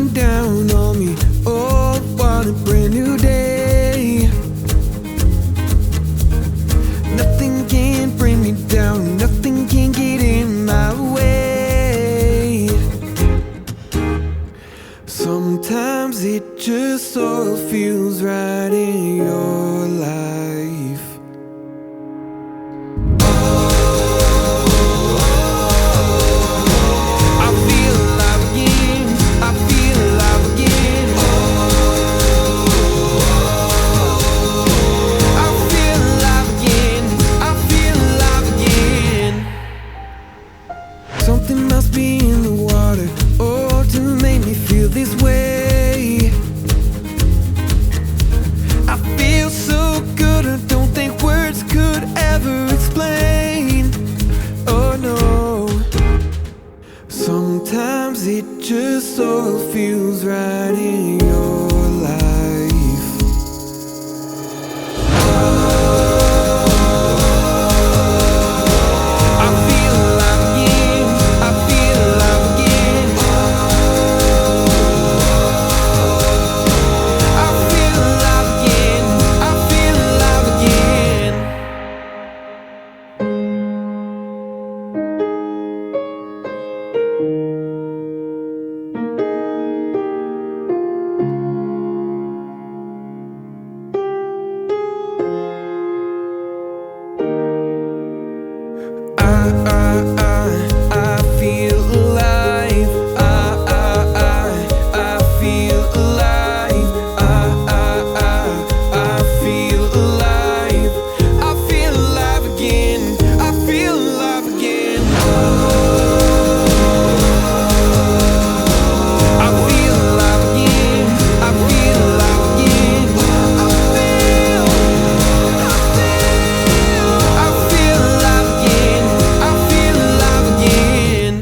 shining down on me. Oh, what a brand new day. Nothing can bring me down, nothing can get in my way. Sometimes it just all feels right in your life. Something must be in the water, oh, to make me feel this way. I feel so good, I don't think words could ever explain. Oh no, sometimes it just all feels right in your life. I feel alive. I feel alive. I feel alive. I feel alive again. I feel alive again. I feel alive again. I feel alive again. I feel alive again. I feel alive again.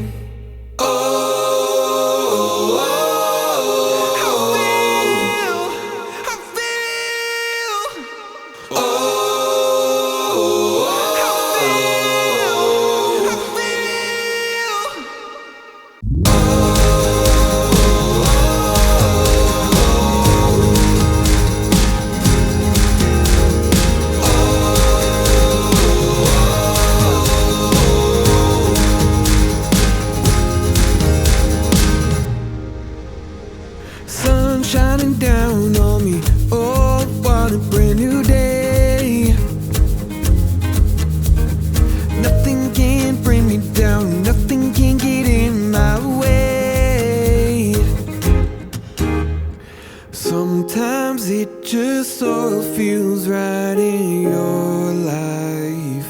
Sun shining down on me. Oh, what a brand new day. Nothing can bring me down, nothing can get in my way. Sometimes it just all feels right in your life.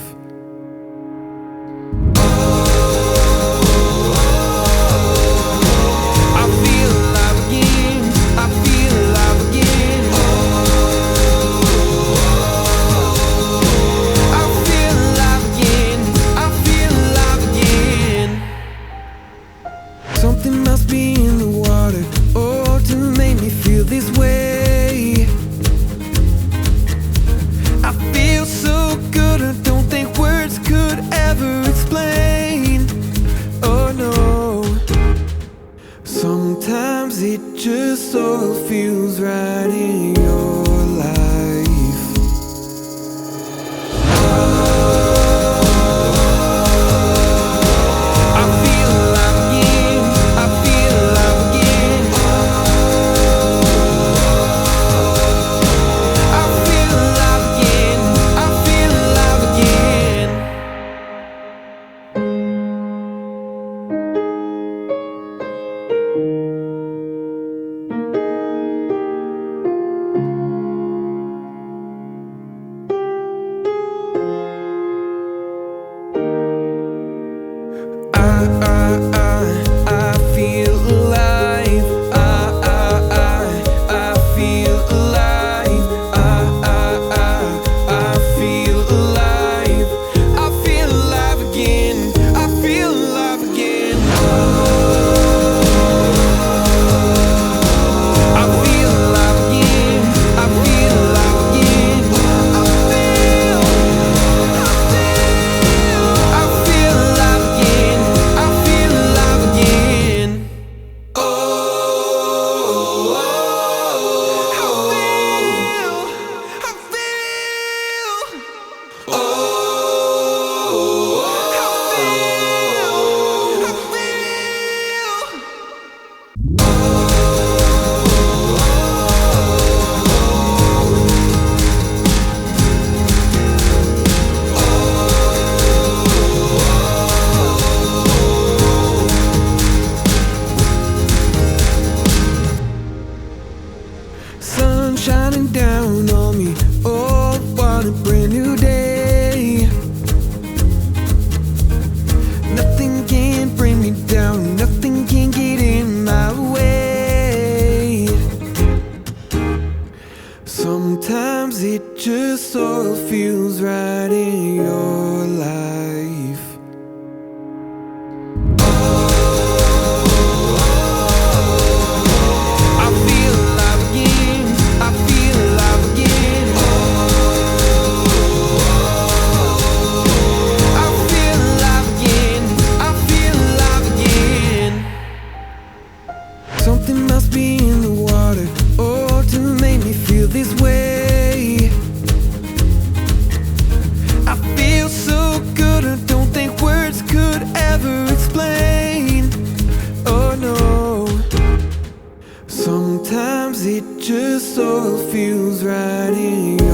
Something must be in the water, oh, to make me feel this way. I feel so good, I don't think words could ever explain. Oh no, sometimes it just all feels right in your life. I feel alive. I feel alive. I feel alive. I feel alive again. I feel alive again. I feel alive again. I feel alive again. I feel alive again. I just so feels right in